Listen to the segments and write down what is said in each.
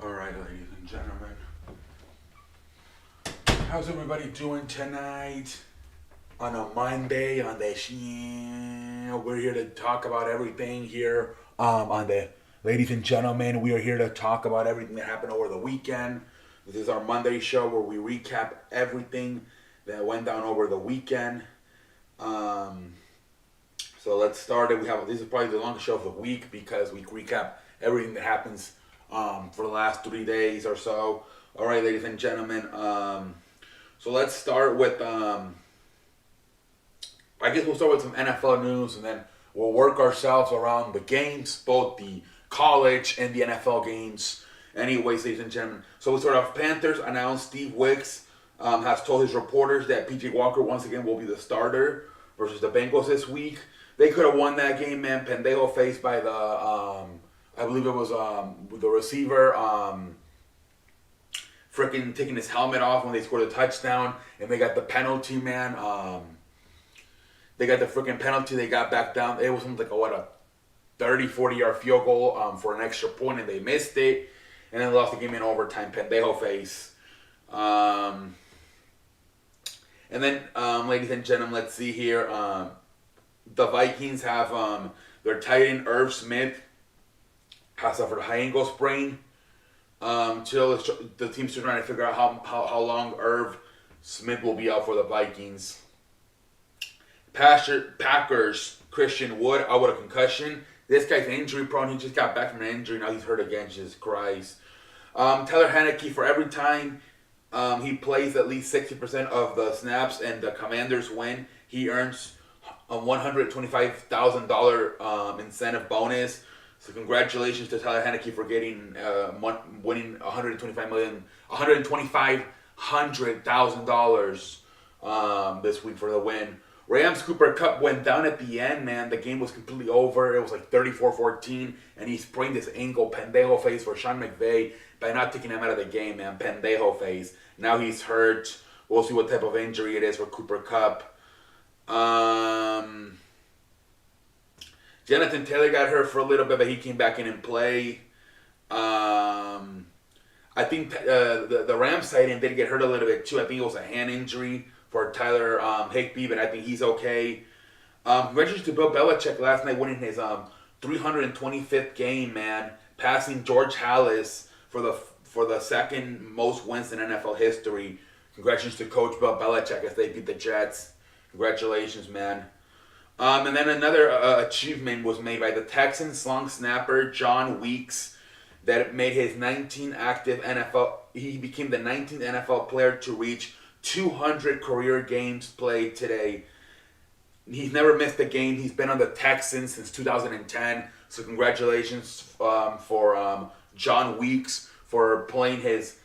All right, ladies and gentlemen. How's everybody doing tonight? On a Monday, on the we're here to talk about everything here. On the ladies and gentlemen, we are here to talk about everything that happened over the weekend. This is our Monday show where we recap everything that went down over the weekend. Um, so let's start it. We have this is probably the longest show of the week because we recap everything that happens for the last 3 days or so. All right, ladies and gentlemen. So let's start with. I guess we'll start with some NFL news, and then we'll work ourselves around the games, both the college and the NFL games. Anyways, ladies and gentlemen. So we start off. Panthers announced Steve Wicks has told his reporters that PJ Walker once again will be the starter versus the Bengals this week. They could have won that game, man. Pendejo faced by the I believe it was the receiver freaking taking his helmet off when they scored a touchdown, and they got the penalty, man. They got the freaking penalty. They got back down. It was something like a 30, 40-yard field goal for an extra point, and they missed it, and then lost the game in overtime. Pendejo face. And then, ladies and gentlemen, let's see here. The Vikings have their tight end Irv Smith has suffered a high ankle sprain. The team's still trying to figure out how long Irv Smith will be out for the Vikings. Packers Christian Wood out with a concussion. This guy's injury prone. He just got back from an injury. Now he's hurt again. Jesus Christ. Taylor Heineke, for every time he plays at least 60% of the snaps and the Commanders win, he earns a $125,000 incentive bonus. So congratulations to Tyler Heineke for getting winning $125,000 this week for the win. Rams Cooper Kupp went down at the end, man. The game was completely over. It was like 34-14, and he sprained his ankle. Pendejo face for Sean McVay by not taking him out of the game, man. Pendejo face. Now he's hurt. We'll see what type of injury it is for Cooper Kupp. Jonathan Taylor got hurt for a little bit, but he came back in and play. I think the Rams side end did get hurt a little bit too. I think it was a hand injury for Tyler Higbee, but I think he's okay. Congratulations to Bill Belichick last night winning his 325th game, man, passing George Halas for the second most wins in NFL history. Congratulations to Coach Bill Belichick as they beat the Jets. Congratulations, man. And then another achievement was made by the Texans long snapper John Weeks that made his 19 active NFL. He became the 19th NFL player to reach 200 career games played today. He's never missed a game. He's been on the Texans since 2010. So congratulations for John Weeks for playing his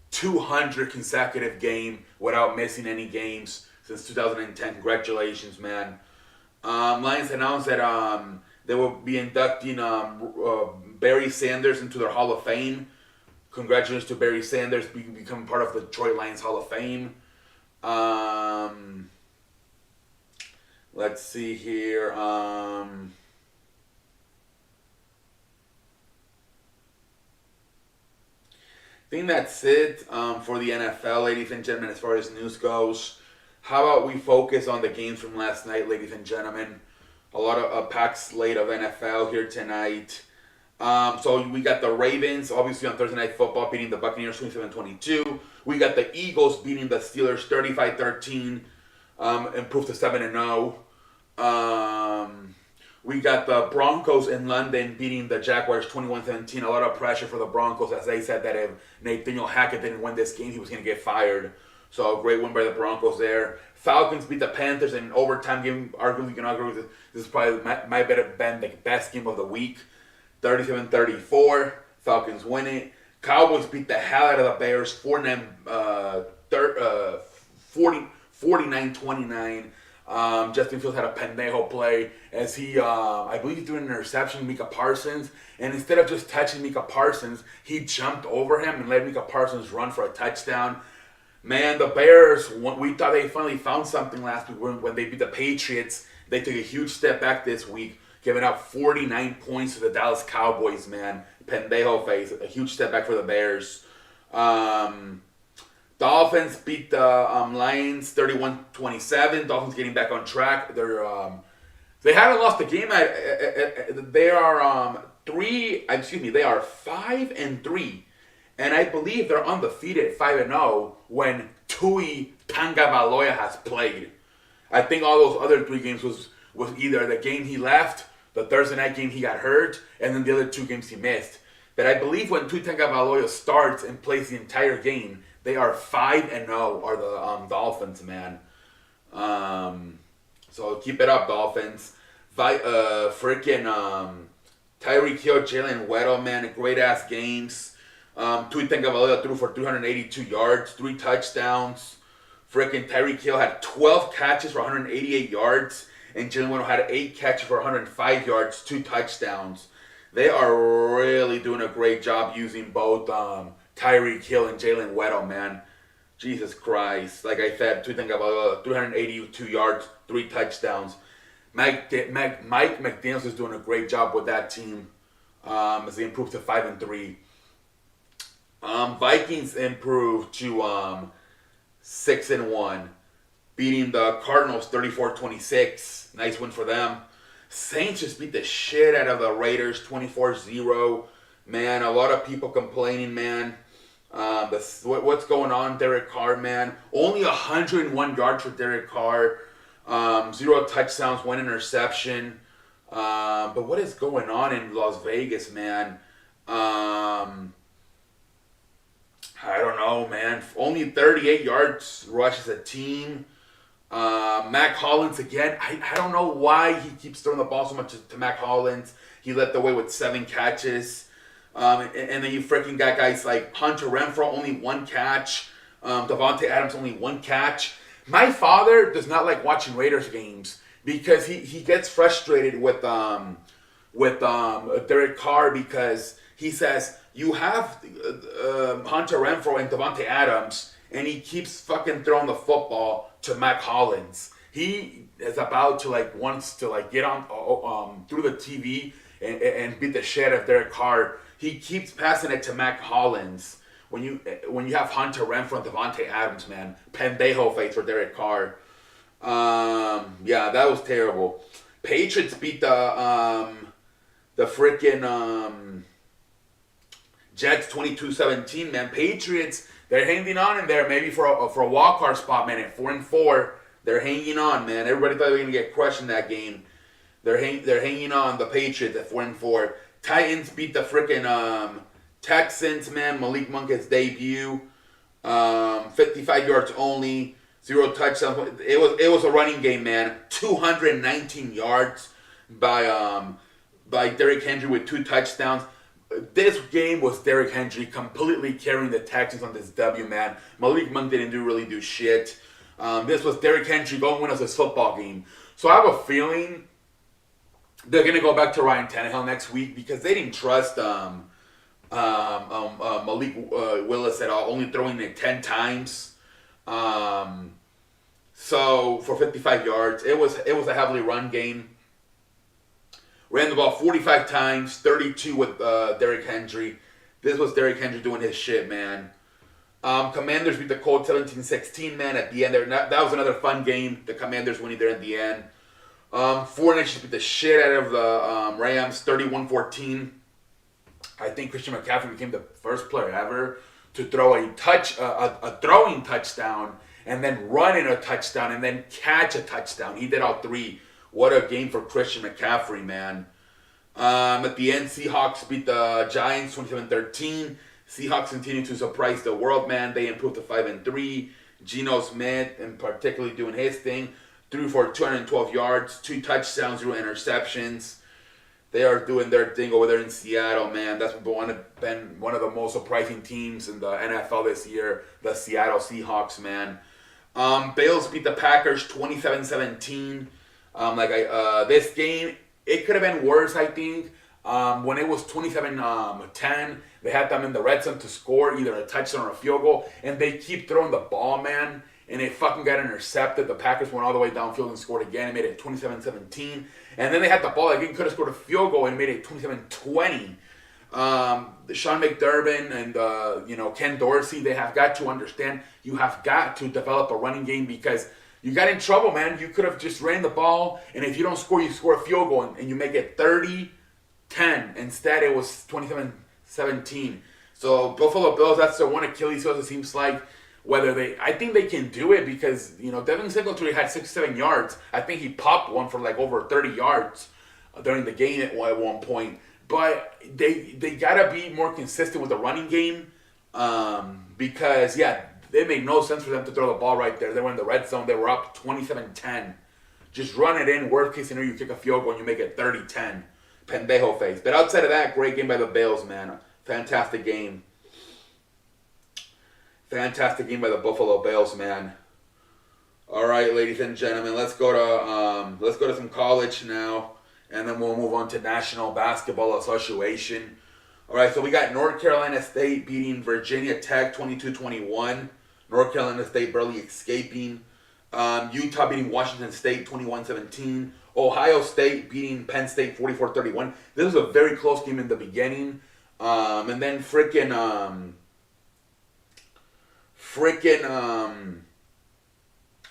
200 consecutive game without missing any games since 2010. Congratulations, man. Lions announced that they will be inducting Barry Sanders into their Hall of Fame. Congratulations to Barry Sanders becoming part of the Detroit Lions Hall of Fame. Let's see here. I think that's it for the NFL, ladies and gentlemen, as far as news goes. How about we focus on the games from last night, ladies and gentlemen? A lot of a packed slate of NFL here tonight. So we got the Ravens, obviously on Thursday Night Football, beating the Buccaneers 27-22. We got the Eagles beating the Steelers 35-13, improved to 7-0. We got the Broncos in London beating the Jaguars 21-17. A lot of pressure for the Broncos as they said that if Nathaniel Hackett didn't win this game, he was going to get fired. So a great win by the Broncos there. Falcons beat the Panthers in an overtime game. Arguably, you can argue this is probably might have been the best game of the week. 37-34. Falcons win it. Cowboys beat the hell out of the Bears 49-29. Justin Fields had a pendejo play as he, I believe he threw an interception to Micah Parsons. And instead of just touching Micah Parsons, he jumped over him and let Micah Parsons run for a touchdown. Man, the Bears, we thought they finally found something last week when they beat the Patriots. They took a huge step back this week, giving out 49 points to the Dallas Cowboys, man. Pendejo face. A huge step back for the Bears. Dolphins beat the Lions 31-27. Dolphins getting back on track. They haven't lost the game. They are They are 5-3, and I believe they're undefeated 5-0 when Tui Tagovailoa has played. I think all those other 3 games was either the game he left, the Thursday night game he got hurt, and then the other 2 games he missed. But I believe when Tui Tagovailoa starts and plays the entire game, they are 5-0. Are the Dolphins, man? So keep it up, Dolphins. Tyreek Hill, Jalen Waddle, man, great ass games. Tui Tagovailoa threw for 382 yards, 3 touchdowns. Freaking Tyreek Hill had 12 catches for 188 yards, and Jalen Waddle had 8 catches for 105 yards, 2 touchdowns. They are really doing a great job using both Tyreek Hill and Jalen Waddle, man. Jesus Christ. Like I said, 382 yards, 3 touchdowns. Mike McDaniels is doing a great job with that team as they improve to 5-3. Vikings improved to 6-1, beating the Cardinals 34-26. Nice win for them. Saints just beat the shit out of the Raiders 24-0. Man, a lot of people complaining, man. What's going on, Derek Carr, man? Only 101 yards for Derek Carr. 0 touchdowns, 1 interception. But what is going on in Las Vegas, man? I don't know, man. Only 38 yards rush as a team. Mac Hollins again. I don't know why he keeps throwing the ball so much to Mac Hollins. He led the way with 7 catches. And then you freaking got guys like Hunter Renfrow, only 1 catch. Davante Adams, only 1 catch. My father does not like watching Raiders games because he gets frustrated with Derek Carr because he says you have Hunter Renfrow and Davante Adams and he keeps fucking throwing the football to Mac Hollins. He is about to wants to get on through the TV and beat the shit out of Derek Carr. He keeps passing it to Mac Hollins. When you have Hunter Renfrow and Davante Adams, man, pendejo face for Derek Carr. Yeah, that was terrible. Patriots beat the freaking Jets 22-17, man. Patriots, they're hanging on in there, maybe for a wild card spot, man. At 4-4, they're hanging on, man. Everybody thought they were gonna get crushed in that game. They're hanging on. The Patriots at 4-4. Titans beat the freaking Texans, man. Malik Monk's debut, 55 yards only, 0 touchdowns. It was a running game, man. 219 yards by Derrick Henry with 2 touchdowns. This game was Derrick Henry completely carrying the Texans on this W, man. Malik Monk didn't really do shit. This was Derrick Henry going win us this football game. So I have a feeling they're gonna go back to Ryan Tannehill next week because they didn't trust Malik Willis at all, only throwing it 10 times. So for 55 yards, it was a heavily run game. Ran the ball 45 times, 32 with Derrick Henry. This was Derrick Henry doing his shit, man. Commanders beat the Colts 17-16, man. At the end there, that was another fun game. The Commanders winning there at the end. 49ers beat the shit out of the Rams 31-14. I think Christian McCaffrey became the first player ever to throw a throwing touchdown and then run in a touchdown and then catch a touchdown. He did all 3. What a game for Christian McCaffrey, man. At the end, Seahawks beat the Giants 27-13. Seahawks continue to surprise the world, man. They improved to 5-3. Geno Smith, and particularly doing his thing, threw for 212 yards, 2 touchdowns, 0 interceptions. They are doing their thing over there in Seattle, man. That's been one of the most surprising teams in the NFL this year, the Seattle Seahawks, man. Bills beat the Packers 27-17. This game, it could have been worse, I think. When it was 27-10, they had them in the red zone to score either a touchdown or a field goal, and they keep throwing the ball, man, and it fucking got intercepted. The Packers went all the way downfield and scored again and made it 27-17. And then they had the ball again, could have scored a field goal and made it 27-20. Sean McDermott and Ken Dorsey, they have got to understand you have got to develop a running game because you got in trouble, man. You could have just ran the ball, and if you don't score, you score a field goal, and you make it 30-10. Instead, it was 27-17. So Buffalo Bills, that's their one Achilles heel. It seems like I think they can do it because Devin Singletary had 6-7 yards. I think he popped one for like over 30 yards during the game at one point. But they gotta be more consistent with the running game because it made no sense for them to throw the ball right there. They were in the red zone. They were up 27-10. Just run it in. Worst case scenario, you kick a field goal and you make it 30-10. Pendejo face. But outside of that, great game by the Bills, man. Fantastic game. Fantastic game by the Buffalo Bills, man. All right, ladies and gentlemen, let's go to some college now, and then we'll move on to National Basketball Association. All right, so we got North Carolina State beating Virginia Tech 22-21. North Carolina State barely escaping. Utah beating Washington State 21-17. Ohio State beating Penn State 44-31. This was a very close game in the beginning. And then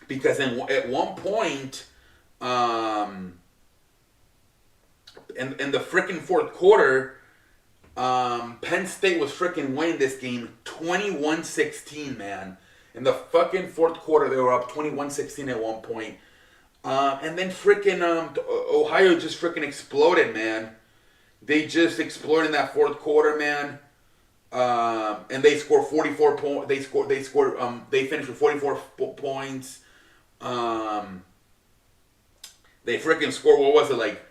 because at one point, in the freaking fourth quarter, Penn State was freaking winning this game 21-16, man. In the fucking fourth quarter, they were up 21-16 at one point. And then freaking Ohio just freaking exploded, man. They just exploded in that fourth quarter, man. And they scored 44 points. They finished with 44 points. They freaking scored, what was it, like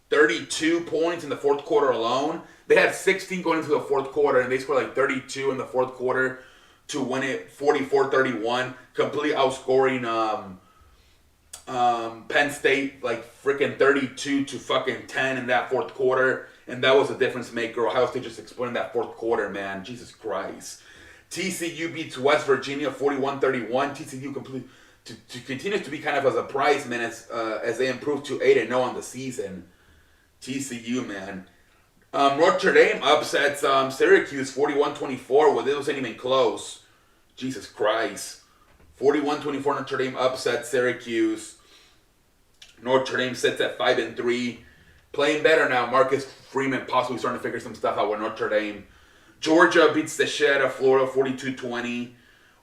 32 points in the fourth quarter alone. They had 16 going into the fourth quarter, and they scored like 32 in the fourth quarter to win it 44-31, completely outscoring Penn State like freaking 32 to fucking 10 in that fourth quarter, and that was a difference maker. Ohio State just exploded in that fourth quarter, man. Jesus Christ. TCU beats West Virginia 41-31. TCU continues to be kind of a surprise, man, as they improve to 8-0 on the season. TCU, man. Notre Dame upsets Syracuse 41-24. Well, it wasn't even close. Jesus Christ. 41-24, Notre Dame upsets Syracuse. Notre Dame sits at 5-3. Playing better now. Marcus Freeman possibly starting to figure some stuff out with Notre Dame. Georgia beats the shit out of Florida 42-20.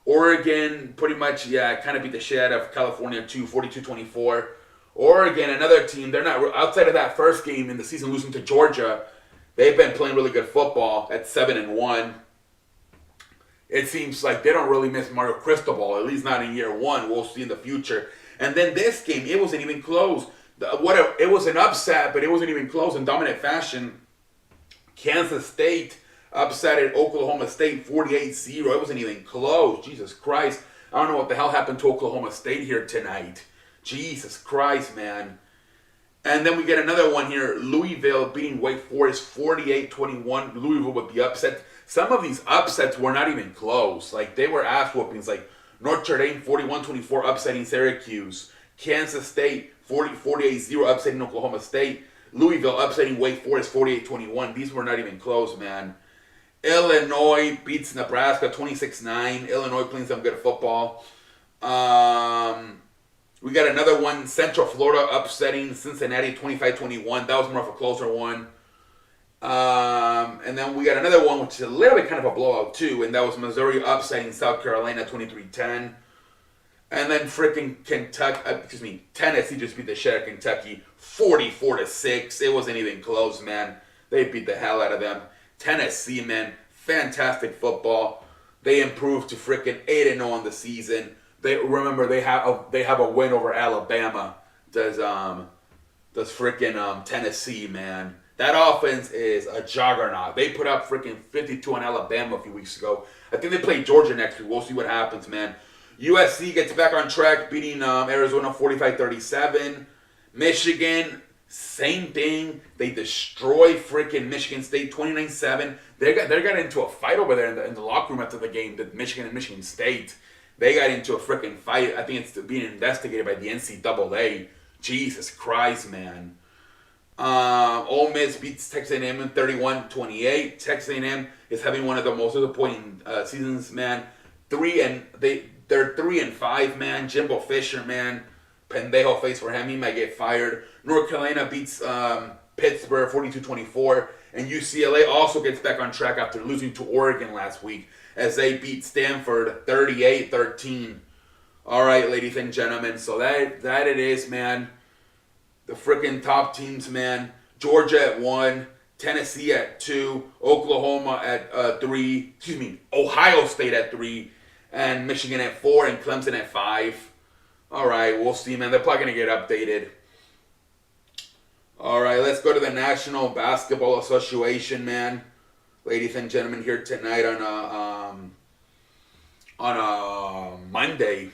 Oregon pretty much, kind of beat the shit out of California too, 42-24. Oregon, another team, they're not, outside of that first game in the season losing to Georgia, they've been playing really good football at 7-1. It seems like they don't really miss Mario Cristobal, at least not in year one. We'll see in the future. And then this game, it wasn't even close. It was an upset, but it wasn't even close in dominant fashion. Kansas State upset Oklahoma State 48-0. It wasn't even close. Jesus Christ. I don't know what the hell happened to Oklahoma State here tonight. Jesus Christ, man. And then we get another one here. Louisville beating Wake Forest 48-21. Louisville with the upset. Some of these upsets were not even close. Like, they were ass whoopings. Like, Notre Dame 41-24 upsetting Syracuse. Kansas State 48-0 upsetting Oklahoma State. Louisville upsetting Wake Forest 48-21. These were not even close, man. Illinois beats Nebraska 26-9. Illinois playing some good football. We got another one. Central Florida upsetting Cincinnati 25-21. That was more of a closer one. And then we got another one, which is a little bit kind of a blowout too, and that was Missouri upsetting South Carolina 23-10. And then freaking Tennessee just beat the shit out of Kentucky 44-6. It wasn't even close, man. They beat the hell out of them. Tennessee, man, fantastic football. They improved to freaking 8-0 on the season. They have a win over Alabama. Does freaking Tennessee, man. That offense is a juggernaut. They put up freaking 52 on Alabama a few weeks ago. I think they play Georgia next week. We'll see what happens, man. USC gets back on track, beating Arizona 45-37. Michigan, same thing. They destroy freaking Michigan State 29-7. They got into a fight over there in the locker room after the game. The Michigan and Michigan State. They got into a freaking fight. I think it's being investigated by the NCAA. Jesus Christ, man. Ole Miss beats Texas A&M 31-28. Texas A&M is having one of the most disappointing seasons, man. They're 3-5, man. Jimbo Fisher, man, pendejo face for him. He might get fired. North Carolina beats Pittsburgh 42-24, and UCLA also gets back on track after losing to Oregon last week as they beat Stanford 38-13. All right, ladies and gentlemen, so that it is, man. The freaking top teams, man. Georgia at 1, Tennessee at 2, Oklahoma at 3. Excuse me, Ohio State at 3, and Michigan at 4, and Clemson at 5. All right, we'll see, man. They're probably gonna get updated. All right, let's go to the National Basketball Association, man. Ladies and gentlemen, here tonight on a Monday.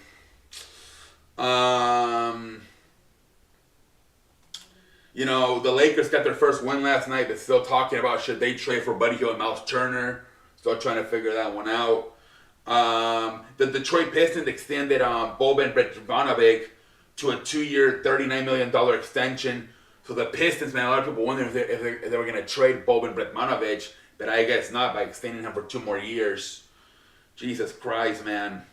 You know, the Lakers got their first win last night, but still talking about should they trade for Buddy Hield and Miles Turner. Still trying to figure that one out. The Detroit Pistons extended Boban Bogdanovic to a 2-year, $39 million extension. So the Pistons, man, a lot of people wonder if they were going to trade Boban Bogdanovic, but I guess not by extending him for 2 more years. Jesus Christ, man.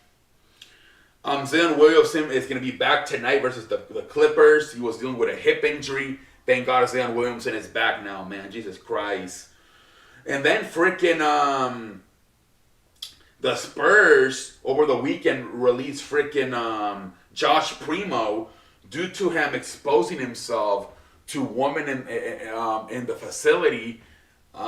Zion Williamson is going to be back tonight versus the Clippers. He was dealing with a hip injury. Thank God Zion Williamson is back now, man. Jesus Christ. And then freaking the Spurs over the weekend released freaking Josh Primo due to him exposing himself to women in the facility. You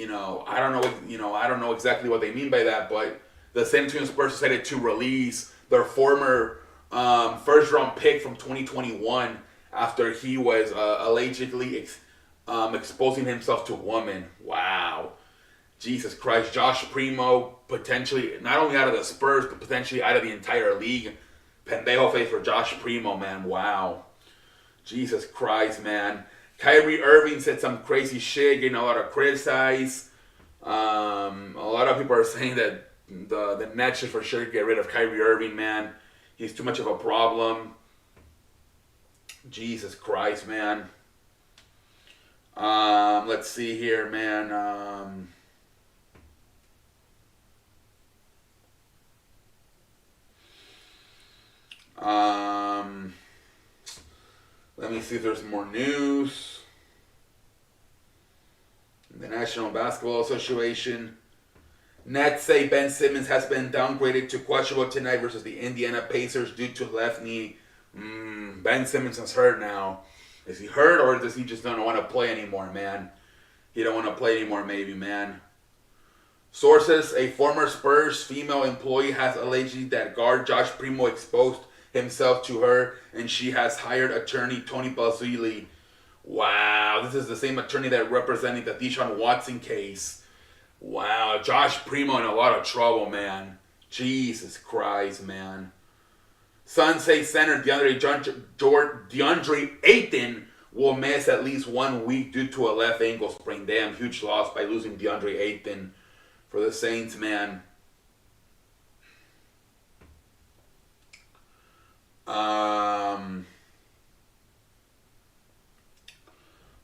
know, I don't know exactly what they mean by that, but the San Antonio Spurs decided to release their former first-round pick from 2021 after he was allegedly exposing himself to women. Wow. Jesus Christ. Josh Primo, potentially, not only out of the Spurs, but potentially out of the entire league. Pendejo face for Josh Primo, man. Wow. Jesus Christ, man. Kyrie Irving said some crazy shit, getting a lot of criticized. A lot of people are saying that the Nets should for sure get rid of Kyrie Irving, man. He's too much of a problem. Jesus Christ, man. Let's see here, man. Let me see if there's more news. The National Basketball Association. Nets say Ben Simmons has been downgraded to questionable tonight versus the Indiana Pacers due to left knee. Ben Simmons is hurt now. Is he hurt or does he just don't want to play anymore, man? He don't want to play anymore, maybe, man. Sources: a former Spurs female employee has alleged that guard Josh Primo exposed himself to her, and she has hired attorney Tony Basile. Wow, this is the same attorney that represented the Deshaun Watson case. Wow, Josh Primo in a lot of trouble, man. Jesus Christ, man. Suns say center DeAndre Ayton will miss at least 1 week due to a left ankle sprain. Damn, huge loss by losing DeAndre Ayton for the Saints, man.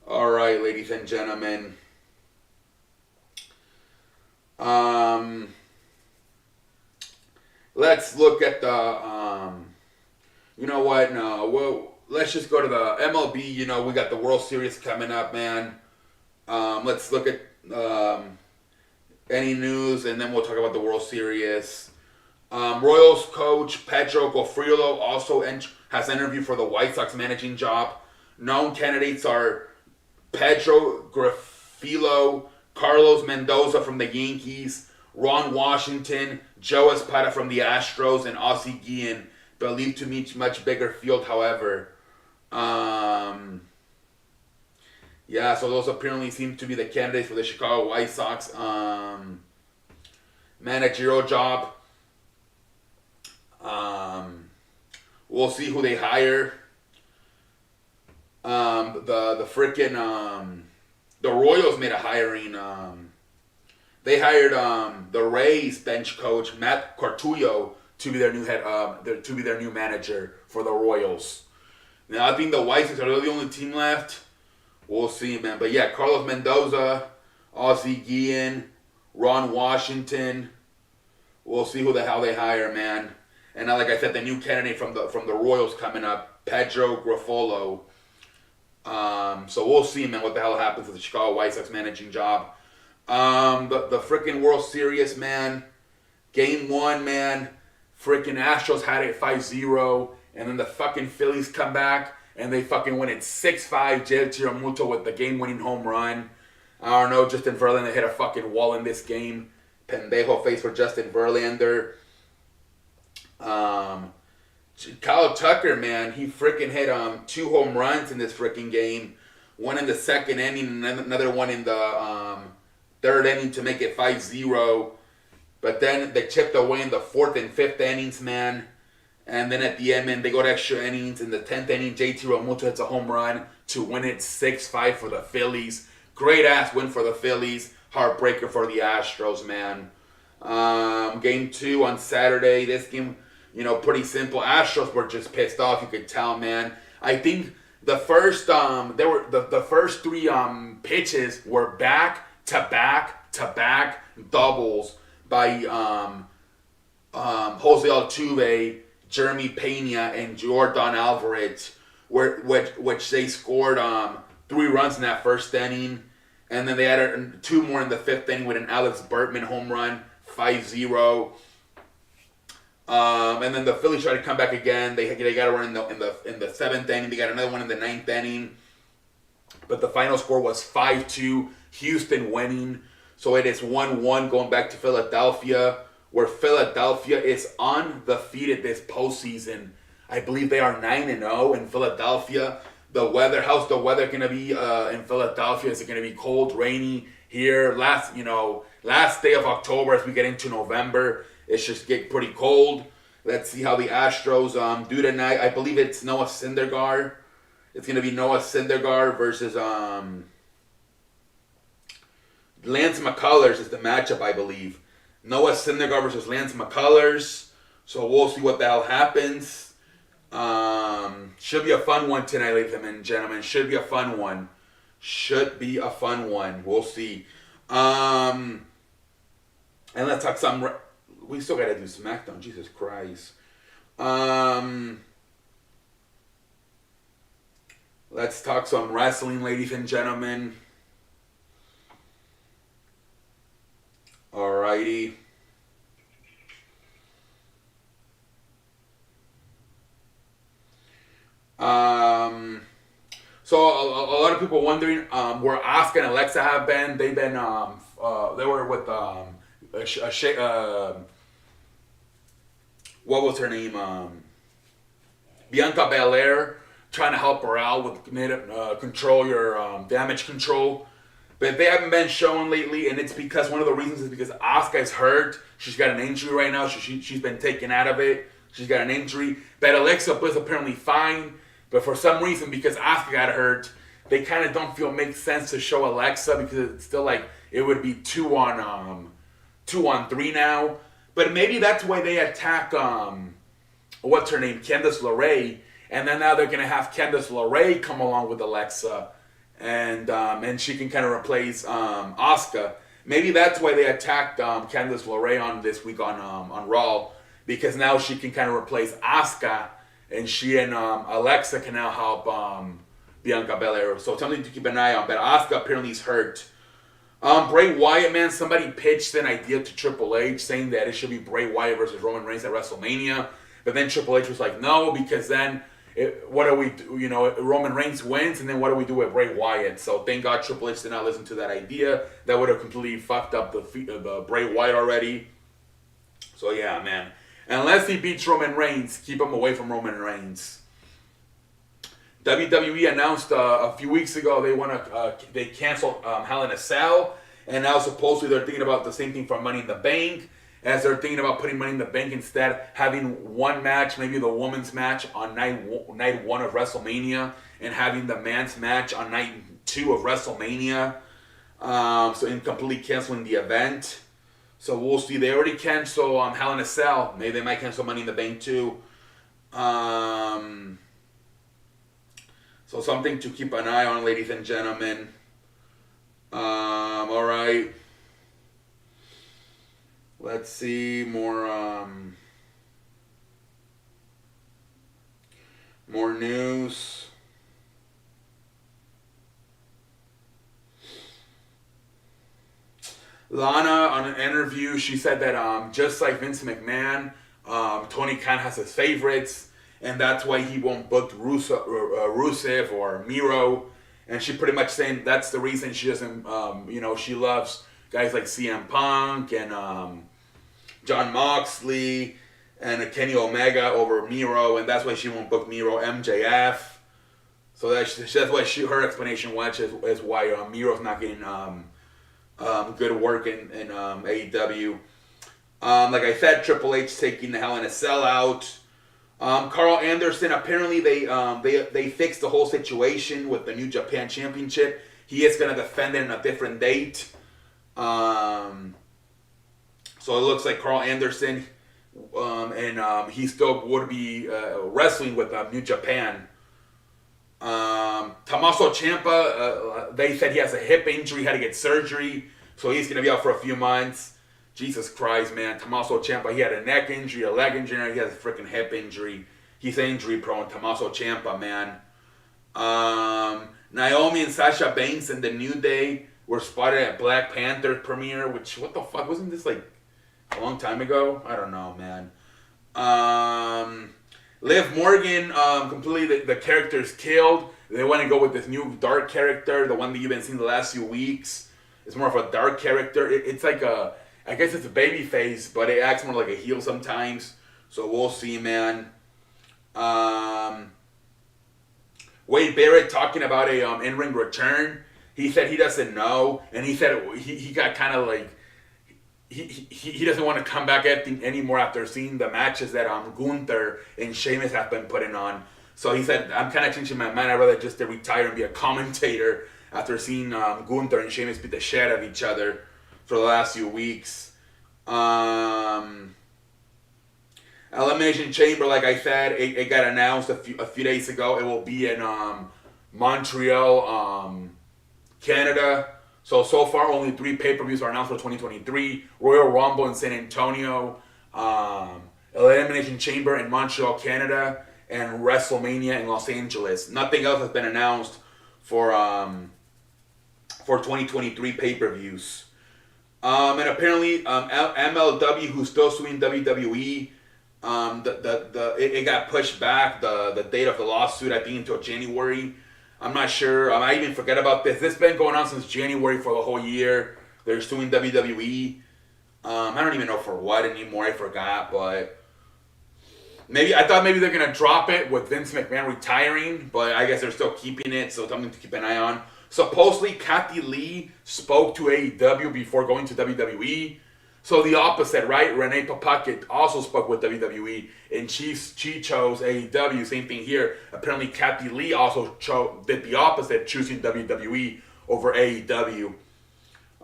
All right, ladies and gentlemen. Let's look at the, you know what, no, well, let's just go to the MLB. You know, we got the World Series coming up, man. Let's look at any news, and then we'll talk about the World Series. Royals coach Pedro Gofrilo also has interviewed for the White Sox managing job. Known candidates are Pedro Gofrilo, Carlos Mendoza from the Yankees, Ron Washington, Joe Espada from the Astros, and Ozzie Guillen, believed to meet much bigger field, however. Yeah, so those apparently seem to be the candidates for the Chicago White Sox managerial job. We'll see who they hire. The freaking the Royals made a hiring. They hired the Rays bench coach Matt Cortullo to be their new head, to be their new manager for the Royals. Now I think the White Sox are the only team left. We'll see, man. But yeah, Carlos Mendoza, Ozzie Guillen, Ron Washington. We'll see who the hell they hire, man. And now, like I said, the new candidate from the Royals coming up, Pedro Grifolo. So we'll see, man, what the hell happens with the Chicago White Sox managing job. The freaking World Series, man. Game 1, man. Freaking Astros had it 5-0. And then the fucking Phillies come back. And they fucking win it 6-5. JT Realmuto with the game-winning home run. I don't know, Justin Verlander hit a fucking wall in this game. Pendejo face for Justin Verlander. Kyle Tucker, man, he freaking hit 2 home runs in this freaking game. One in the second inning and another one in the third inning to make it 5-0. But then they chipped away in the 4th and 5th innings, man. And then at the end, man, they go to extra innings. In the 10th inning, JT Realmuto hits a home run to win it 6-5 for the Phillies. Great ass win for the Phillies. Heartbreaker for the Astros, man. Game 2 on Saturday. This game, pretty simple. Astros were just pissed off. You could tell, man. I think the first the first 3 pitches were back to back doubles by Jose Altuve, Jeremy Pena, and Jordan Alvarez, which they scored 3 runs in that first inning. And then they added 2 more in the 5th inning with an Alex Bertman home run, 5-0. And then the Phillies tried to come back again. They got a run in the 7th inning. They got another one in the 9th inning. But the final score was 5-2. Houston winning. So it is 1-1 going back to Philadelphia, where Philadelphia is undefeated this postseason. I believe they are 9-0 in Philadelphia. The weather, how's the weather going to be in Philadelphia? Is it going to be cold, rainy here? Last day of October as we get into November, it's just getting pretty cold. Let's see how the Astros do tonight. I believe it's Noah Syndergaard. It's going to be Noah Syndergaard versus Lance McCullers is the matchup, I believe. Noah Syndergaard versus Lance McCullers. So we'll see what the hell happens. Should be a fun one tonight, ladies and gentlemen. Should be a fun one. We'll see. And let's talk some. We still gotta do SmackDown. Jesus Christ. Let's talk some wrestling, ladies and gentlemen. Alrighty. So a lot of people wondering where Asuka and Alexa have been. They've been they were with what was her name? Bianca Belair, trying to help her out with control your damage control. But they haven't been shown lately, and it's because one of the reasons is because Asuka is hurt. She's got an injury right now. She's been taken out of it. She's got an injury. But Alexa Bliss apparently fine. But for some reason, because Asuka got hurt, they kind of don't feel it makes sense to show Alexa because it's still like it would be 2-on-3 now. But maybe that's why they attack what's her name, Candice LeRae, and then now they're gonna have Candice LeRae come along with Alexa, and she can kind of replace Asuka. Maybe that's why they attacked Candice LeRae on this week on Raw, because now she can kind of replace Asuka. And she and Alexa can now help Bianca Belair. So something to keep an eye on. But Asuka apparently is hurt. Bray Wyatt, man, somebody pitched an idea to Triple H saying that it should be Bray Wyatt versus Roman Reigns at WrestleMania. But then Triple H was like, no, because then what do we do? Roman Reigns wins, and then what do we do with Bray Wyatt? So thank God Triple H did not listen to that idea. That would have completely fucked up the Bray Wyatt already. So yeah, man. Unless he beats Roman Reigns, keep him away from Roman Reigns. WWE announced a few weeks ago they canceled Hell in a Cell, and now supposedly they're thinking about the same thing for Money in the Bank, as they're thinking about putting Money in the Bank instead, having one match, maybe the women's match on night 1 of WrestleMania, and having the men's match on night 2 of WrestleMania. So in completely canceling the event. So we'll see. They already canceled Hell in a Cell. Maybe they might cancel Money in the Bank too. So something to keep an eye on, ladies and gentlemen. All right. Let's see more news. Lana, on an interview, she said that just like Vince McMahon, Tony Khan has his favorites, and that's why he won't book Rusev or Miro. And she pretty much saying that's the reason she doesn't, she loves guys like CM Punk and John Moxley and Kenny Omega over Miro, and that's why she won't book Miro MJF. So that's what her explanation was, is why Miro's not getting good work in AEW. Like I said, Triple H taking the Hell in a Cell out. Carl Anderson, apparently they fixed the whole situation with the New Japan Championship. He is going to defend it in a different date. So it looks like Carl Anderson and he still would be wrestling with New Japan. Tommaso Ciampa, they said he has a hip injury, had to get surgery, so he's going to be out for a few months. Jesus Christ, man. Tommaso Ciampa, he had a neck injury, a leg injury, he has a freaking hip injury. He's injury prone. Tommaso Ciampa, man. Naomi and Sasha Banks and the New Day were spotted at Black Panther premiere, which, what the fuck, wasn't this like a long time ago? I don't know, man. Liv Morgan, completely the character's killed. They want to go with this new dark character, the one that you've been seeing the last few weeks. It's more of a dark character. It's like I guess it's a baby face, but it acts more like a heel sometimes. So we'll see, man. Wade Barrett talking about a in-ring return. He said he doesn't know, and he said he got kind of like he doesn't want to come back anymore after seeing the matches that Gunther and Sheamus have been putting on. So he said, I'm kind of changing my mind. I'd rather just retire and be a commentator after seeing Gunther and Sheamus beat the shit out of each other for the last few weeks. Elimination Chamber, like I said, it got announced a few days ago. It will be in Montreal, Canada. So far, only 3 pay-per-views are announced for 2023. Royal Rumble in San Antonio, Elimination Chamber in Montreal, Canada, and WrestleMania in Los Angeles. Nothing else has been announced for 2023 pay-per-views. And apparently, MLW, who's still suing WWE, it got pushed back, the date of the lawsuit, I think, until January. I'm not sure. I even forget about this. This has been going on since January for the whole year. They're suing WWE. I don't even know for what anymore. I forgot, but I thought maybe they're gonna drop it with Vince McMahon retiring, but I guess they're still keeping it, so something to keep an eye on. Supposedly, Kathy Lee spoke to AEW before going to WWE. So the opposite, right? Renee Paquette also spoke with WWE, and she chose AEW. Same thing here. Apparently, Kathy Lee also did the opposite, choosing WWE over AEW.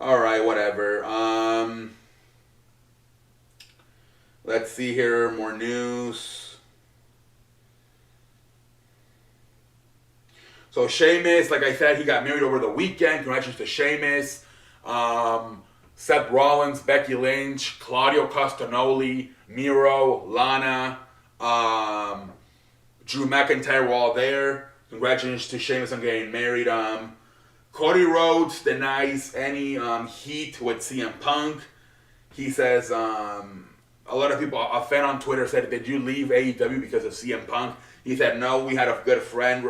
All right, whatever. Let's see here, more news. So Sheamus, like I said, he got married over the weekend. Congratulations to Sheamus. Seth Rollins, Becky Lynch, Claudio Castagnoli, Miro, Lana, Drew McIntyre were all there. Congratulations to Sheamus on getting married. Cody Rhodes denies any heat with CM Punk. He says, a lot of people, a fan on Twitter said, did you leave AEW because of CM Punk? He said, no, we had a good friend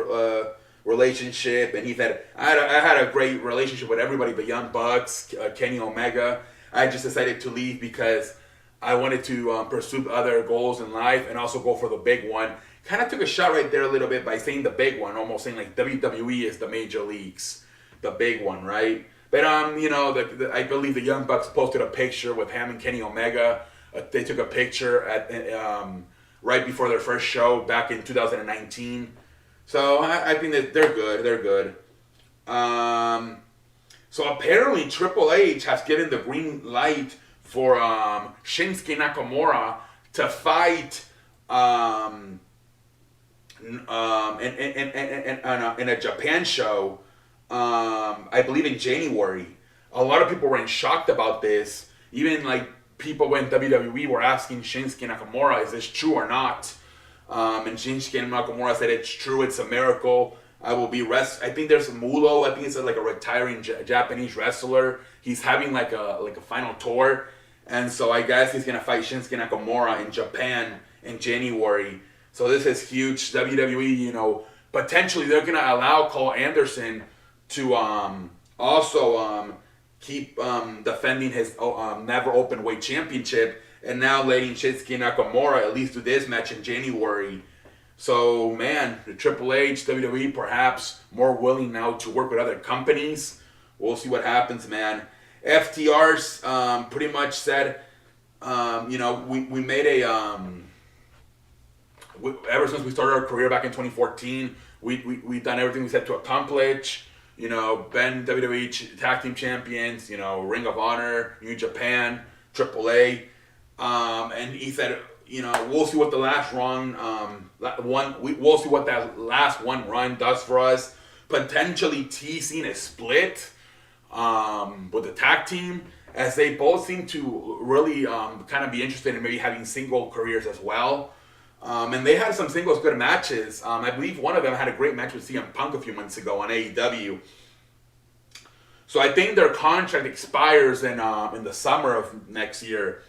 relationship, and he said, I had a great relationship with everybody, the Young Bucks, Kenny Omega. I just decided to leave because I wanted to pursue other goals in life and also go for the big one. Kind of took a shot right there a little bit by saying the big one, almost saying like WWE is the major leagues, the big one, right? But I believe the Young Bucks posted a picture with him and Kenny Omega. They took a picture at right before their first show back in 2019. So I think that they're good. They're good. So apparently Triple H has given the green light for Shinsuke Nakamura to fight in a Japan show, I believe in January. A lot of people were in shocked about this. Even like people in WWE were asking Shinsuke Nakamura, "Is this true or not?" And Shinsuke Nakamura said, "It's true. It's a miracle. I will be rest." I think there's Mulo. I think it's like a retiring Japanese wrestler. He's having like a final tour, and so I guess he's gonna fight Shinsuke Nakamura in Japan in January. So this is huge. WWE, potentially they're gonna allow Cole Anderson to also keep defending his never open weight championship, and now letting Shinsuke Nakamura at least do this match in January. So man, the Triple H, WWE, perhaps more willing now to work with other companies. We'll see what happens, man. FTR's pretty much said, we made ever since we started our career back in 2014, we've done everything we said to accomplish. Been WWE Tag Team Champions, Ring of Honor, New Japan, AAA. And he said, we'll see what the last run, we'll see what that last one run does for us. Potentially teasing a split with the tag team, as they both seem to really kind of be interested in maybe having single careers as well. And they had some singles good matches. I believe one of them had a great match with CM Punk a few months ago on AEW. So I think their contract expires in the summer of next year.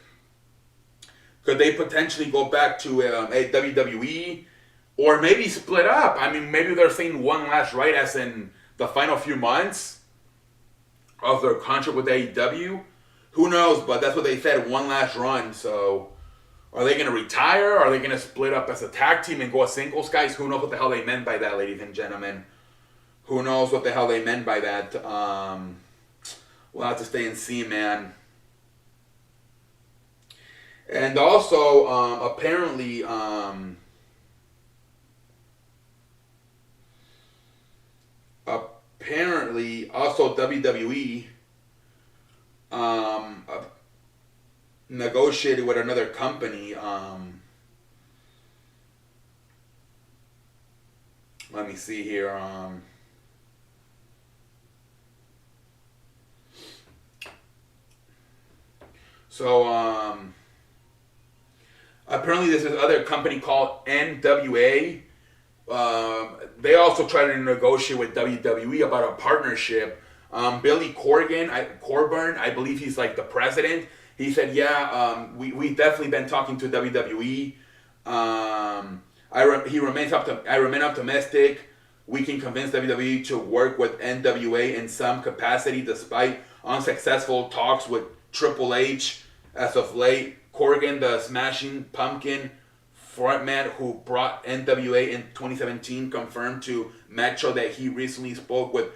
Could they potentially go back to a WWE or maybe split up? I mean, maybe they're saying one last ride as in the final few months of their contract with AEW. Who knows? But that's what they said, one last run. So are they going to retire? Are they going to split up as a tag team and go as singles guys? Who knows what the hell they meant by that, ladies and gentlemen? Who knows what the hell they meant by that? We'll have to stay and see, man. And also, apparently, also WWE negotiated with another company. Let me see here. Apparently there's this other company called NWA. They also tried to negotiate with WWE about a partnership. Billy Corgan, Corbin, I believe he's like the president. He said, we definitely been talking to WWE. I remain optimistic. We can convince WWE to work with NWA in some capacity despite unsuccessful talks with Triple H as of late. Corgan, the Smashing Pumpkin frontman who brought NWA in 2017, confirmed to Metro that he recently spoke with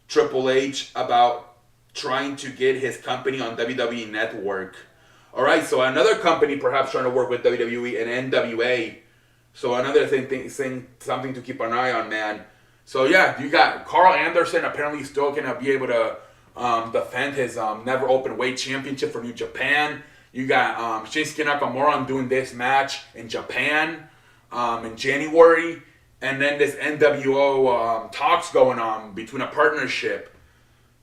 Triple H about trying to get his company on WWE Network. Alright, so another company perhaps trying to work with WWE and NWA. So another thing, something to keep an eye on, man. So yeah, you got Carl Anderson apparently still going to be able to defend his never open weight championship for New Japan. You got Shinsuke Nakamura doing this match in Japan in January. And then this NWO talks going on between a partnership.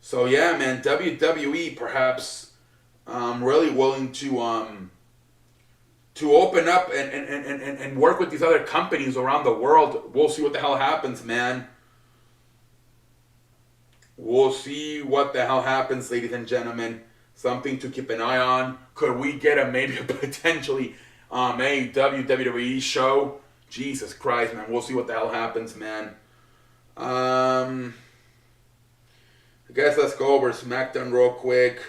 So yeah, man, WWE perhaps really willing to open up and work with these other companies around the world. We'll see what the hell happens, man. We'll see what the hell happens, ladies and gentlemen. Something to keep an eye on. Could we get maybe a potentially a WWE show? Jesus Christ, man. We'll see what the hell happens, man. I guess let's go over SmackDown real quick.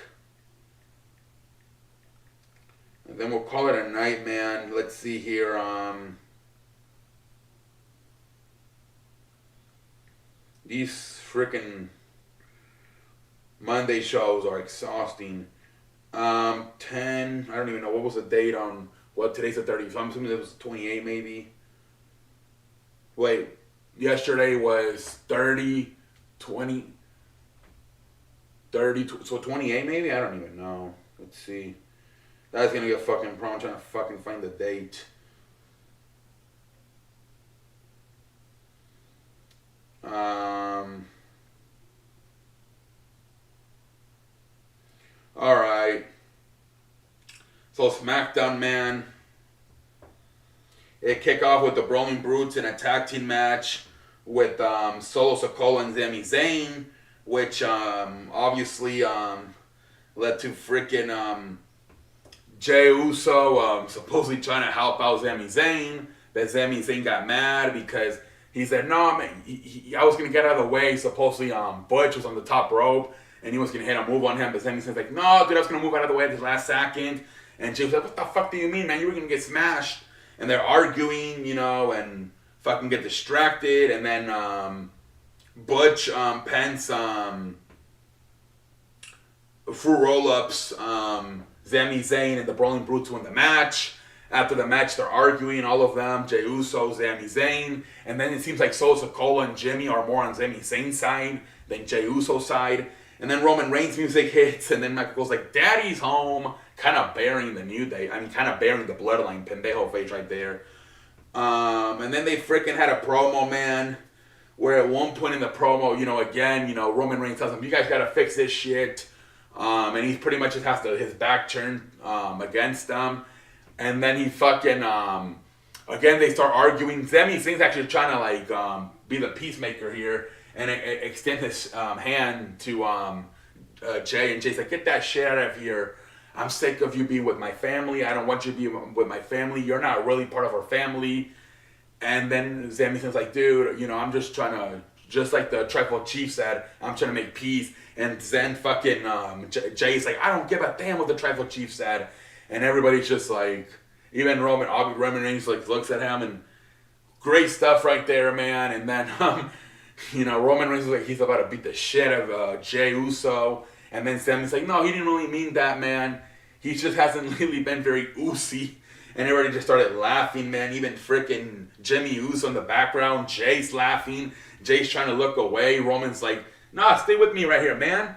And then we'll call it a night, man. Let's see here. These freaking Monday shows are exhausting. 10, I don't even know, what was the date on, well, today's the 30th, so I'm assuming it was 28 maybe. Wait, yesterday was 30, 20, 30, so 28 maybe? I don't even know. Let's see. That's gonna get fucking problem trying to fucking find the date. Um, all right. So SmackDown, man. It kicked off with the Brawling Brutes in a tag team match with Solo Sikoa and Sami Zayn, which obviously led to freaking Jey Uso supposedly trying to help out Sami Zayn. But Sami Zayn got mad because he said, no, man, I was going to get out of the way. Supposedly Butch was on the top rope and he was going to hit a move on him. But Sami Zayn's like, no, dude, I was going to move out of the way at the last second. And Jey was like, what the fuck do you mean, man? You were going to get smashed. And they're arguing, you know, and fucking get distracted. And then Butch pens fruit roll-ups, Sami Zayn and the Brawling Brutes win the match. After the match, they're arguing, all of them, Jey Uso, Sami Zayn. And then it seems like Solo Sikoa and Jimmy are more on Sami Zayn's side than Jey Uso's side. And then Roman Reigns' music hits, and then Michael goes like, Daddy's home, kind of bearing the New Day. I mean, kind of bearing the Bloodline, pendejo face right there. And then they freaking had a promo, man, where at one point in the promo, you know, again, you know, Roman Reigns tells him, you guys got to fix this shit. And he pretty much just has his back turned against them. And then he fucking, again, they start arguing. Sami Zayn's actually trying to, like, be the peacemaker here and extend his hand to Jey. And Jey's like, get that shit out of here. I'm sick of you being with my family. I don't want you to be with my family. You're not really part of our family. And then Sami Zayn's like, dude, you know, I'm just trying to, just like the Tribal Chief said, I'm trying to make peace. And then fucking Jey's like, I don't give a damn what the Tribal Chief said. And everybody's just like, even Roman Reigns like looks at him and great stuff right there, man. And then, you know, Roman Reigns is like, he's about to beat the shit out of Jey Uso. And then Sami's like, no, he didn't really mean that, man. He just hasn't really been very oozy. And everybody just started laughing, man. Even freaking Jimmy Uso in the background. Jay's laughing. Jay's trying to look away. Roman's like, nah, stay with me right here, man.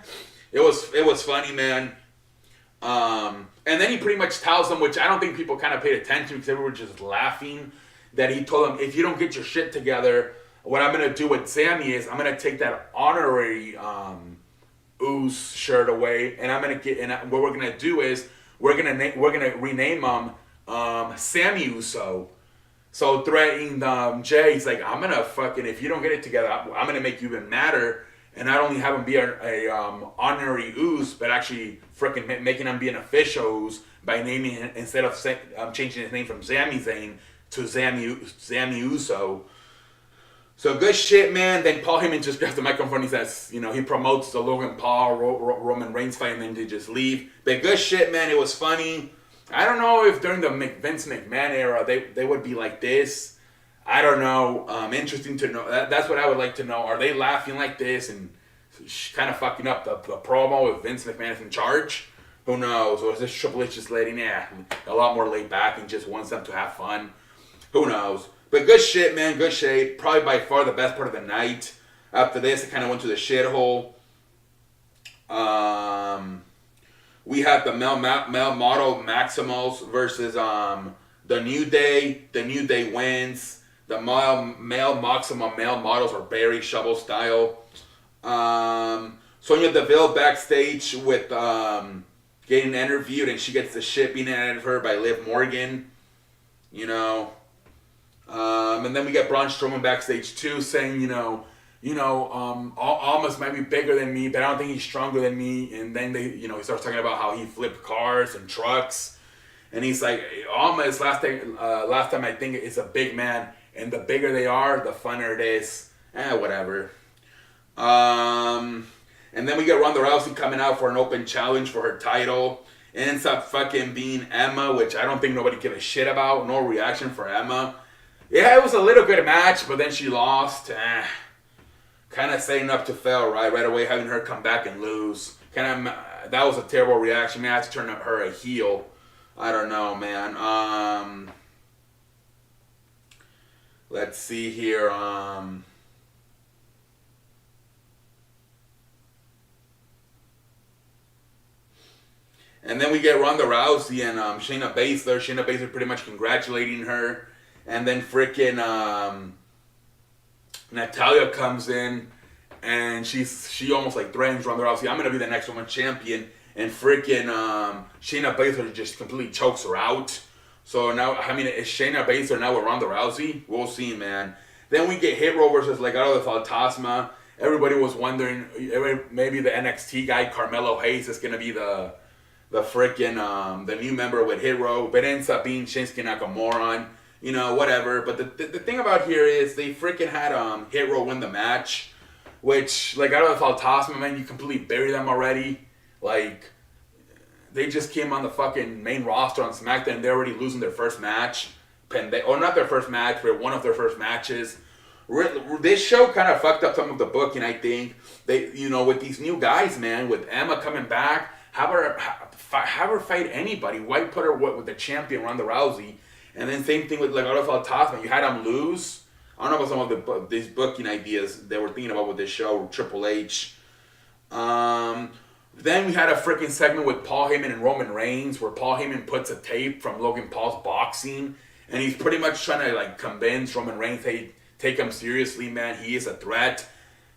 It was funny, man. And then he pretty much tells them, which I don't think people kind of paid attention because they were just laughing, that he told them, if you don't get your shit together, what I'm going to do with Sami is I'm going to take that honorary Uso shirt away, and I'm going to get, and what we're going to do is we're going to rename him Sami Uso. So threatening Jey, he's like, I'm going to fucking, if you don't get it together, I'm going to make you even madder. And not only have him be a honorary Uso, but actually freaking making him be an official Uso by naming him, instead of changing his name from Sami Zayn to Sami Uso. So good shit, man. Then Paul Heyman just grabs the microphone. He says, you know, he promotes the Logan Paul Roman Reigns fight, and then they just leave. But good shit, man. It was funny. I don't know if during the Vince McMahon era they would be like this. I don't know. Interesting to know. That's what I would like to know. Are they laughing like this and kind of fucking up the promo if Vince McMahon is in charge? Who knows? Or is this Triple H just letting a lot more laid back and just wants them to have fun? Who knows? But good shit, man. Good shit. Probably by far the best part of the night. After this, it kind of went to the shithole. We had the male model Maximals versus the New Day. The New Day wins. The male Maximum male models are Barry Shovel style. Sonya Deville backstage with getting interviewed, and she gets the shit beaten out of her by Liv Morgan. You know. And then we get Braun Strowman backstage too, saying, Almas might be bigger than me, but I don't think he's stronger than me. And then he starts talking about how he flipped cars and trucks. And he's like, Almas last time I think is a big man. And the bigger they are, the funner it is. Whatever. And then we get Ronda Rousey coming out for an open challenge for her title. It ends up fucking being Emma, which I don't think nobody give a shit about. No reaction for Emma. Yeah, it was a little good match, but then she lost. Kind of setting up to fail right away, having her come back and lose. That was a terrible reaction. Man, I had to turn her a heel. I don't know, man. Let's see here. And then we get Ronda Rousey and Shayna Baszler. Shayna Baszler pretty much congratulating her. And then freaking Natalia comes in and she almost like threatens Ronda Rousey. I'm gonna be the next woman champion, and freaking Shayna Baszler just completely chokes her out. So now, I mean, is Shayna Baszler now with Ronda Rousey? We'll see, man. Then we get Hit Row versus Legado del Fantasma. Everybody was wondering, maybe the NXT guy Carmelo Hayes is gonna be the freaking the new member with Hit Row, but it ends up being Shinsuke Nakamura. You know, whatever. But the thing about here is they freaking had Hit Row win the match, which like out of the Fantasma, man, you completely bury them already. Like they just came on the fucking main roster on SmackDown and they're already losing their first match. Or not their first match, but one of their first matches. This show kind of fucked up some of the booking, I think. They, you know, with these new guys, man, with Emma coming back, have her fight anybody. Why put her with the champion Ronda Rousey? And then same thing with Legado del Fantasma. You had them lose. I don't know about some of these booking ideas they were thinking about with this show, Triple H. Then we had a freaking segment with Paul Heyman and Roman Reigns where Paul Heyman puts a tape from Logan Paul's boxing and he's pretty much trying to like convince Roman Reigns, hey, take him seriously, man. He is a threat.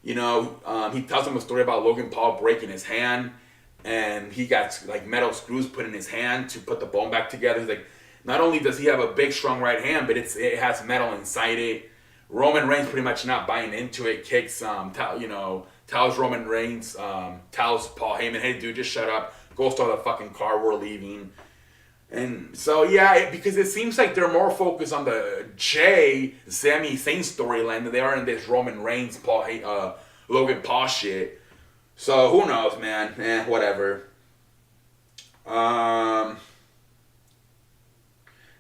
You know, he tells him a story about Logan Paul breaking his hand and he got like metal screws put in his hand to put the bone back together. He's like, not only does he have a big, strong right hand, but it has metal inside it. Roman Reigns pretty much not buying into it. Kicks, tells Roman Reigns, tells Paul Heyman, hey, dude, just shut up. Go start the fucking car. We're leaving. And so, yeah, because it seems like they're more focused on the Sami Zayn storyline than they are in this Roman Reigns, Logan Paul shit. So, who knows, man? Whatever.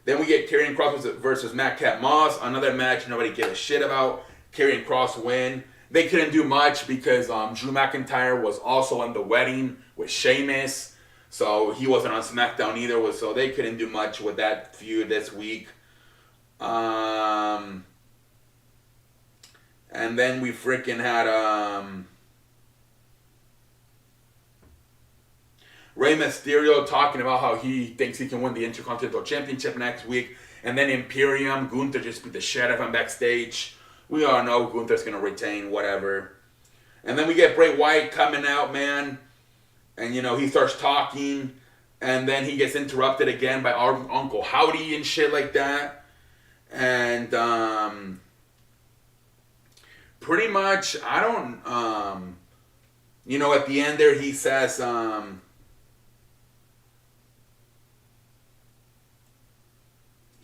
Then we get Karrion Kross versus Madcap Moss. Another match nobody gave a shit about. Karrion Kross win. They couldn't do much because Drew McIntyre was also in the wedding with Sheamus. So he wasn't on SmackDown either. So they couldn't do much with that feud this week. And then we freaking had Rey Mysterio talking about how he thinks he can win the Intercontinental Championship next week. And then Imperium, Gunther just beat the shit out of him backstage. We all know Gunther's going to retain, whatever. And then we get Bray Wyatt coming out, man. And, you know, he starts talking. And then he gets interrupted again by our Uncle Howdy and shit like that. And pretty much, I don't, you know, at the end there he says,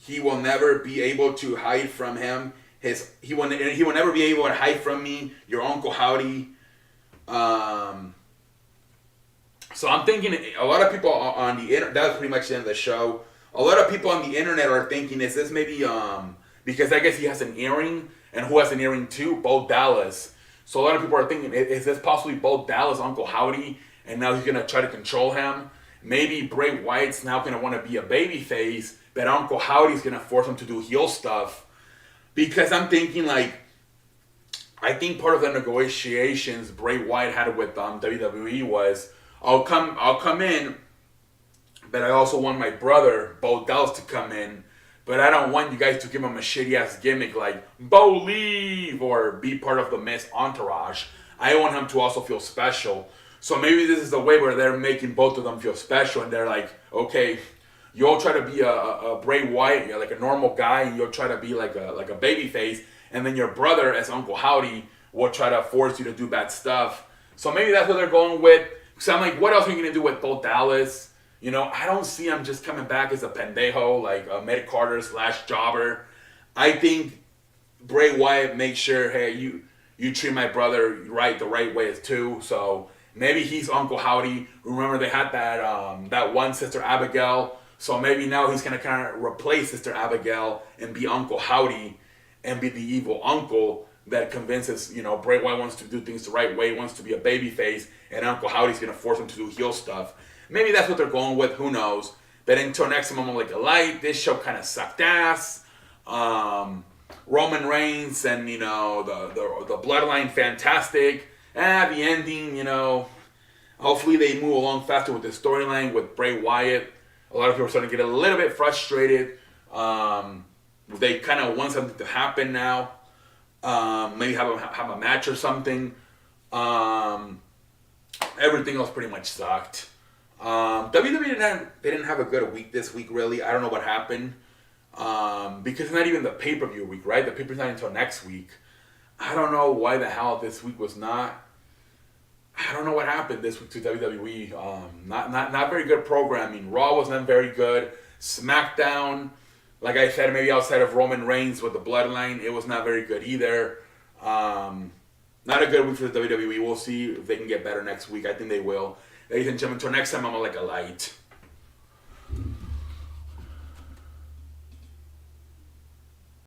he will never be able to hide from him. He will never be able to hide from me, your Uncle Howdy. So I'm thinking a lot of people on the internet, that was pretty much the end of the show. A lot of people on the internet are thinking, is this maybe, because I guess he has an earring, and who has an earring too? Bo Dallas. So a lot of people are thinking, is this possibly Bo Dallas, Uncle Howdy, and now he's going to try to control him? Maybe Bray Wyatt's now going to want to be a babyface, but Uncle Howdy's going to force him to do heel stuff. Because I'm thinking, like, I think part of the negotiations Bray Wyatt had with WWE was, I'll come in, but I also want my brother, Bo Dallas, to come in. But I don't want you guys to give him a shitty-ass gimmick like, Bo leave, or be part of the Miz entourage. I want him to also feel special. So maybe this is the way where they're making both of them feel special, and they're like, okay, you'll try to be a Bray Wyatt, you're like a normal guy, and you'll try to be like a baby face, and then your brother, as Uncle Howdy, will try to force you to do bad stuff. So maybe that's what they're going with. So I'm like, what else are you going to do with Bo Dallas? You know, I don't see him just coming back as a pendejo, like a mid-carder / jobber. I think Bray Wyatt makes sure, hey, you treat my brother right the right way too. So maybe he's Uncle Howdy. Remember they had that one Sister Abigail. So maybe now he's going to kind of replace Sister Abigail and be Uncle Howdy and be the evil uncle that convinces, you know, Bray Wyatt wants to do things the right way, wants to be a babyface, and Uncle Howdy's going to force him to do heel stuff. Maybe that's what they're going with, who knows. But until next time, I'm like a light. This show kind of sucked ass. Roman Reigns and, you know, the Bloodline, fantastic. The ending, you know, hopefully they move along faster with the storyline with Bray Wyatt. A lot of people are starting to get a little bit frustrated. They kind of want something to happen now. Maybe have a match or something. Everything else pretty much sucked. WWE didn't have a good week this week, really. I don't know what happened. Because it's not even the pay-per-view week, right? The pay-per-view's not until next week. I don't know why the hell this week was not. I don't know what happened this week to WWE. Not very good programming. Raw was not very good. SmackDown, like I said, maybe outside of Roman Reigns with the Bloodline, it was not very good either. Not a good week for the WWE. We'll see if they can get better next week. I think they will. Ladies and gentlemen, until next time, I'm like a light.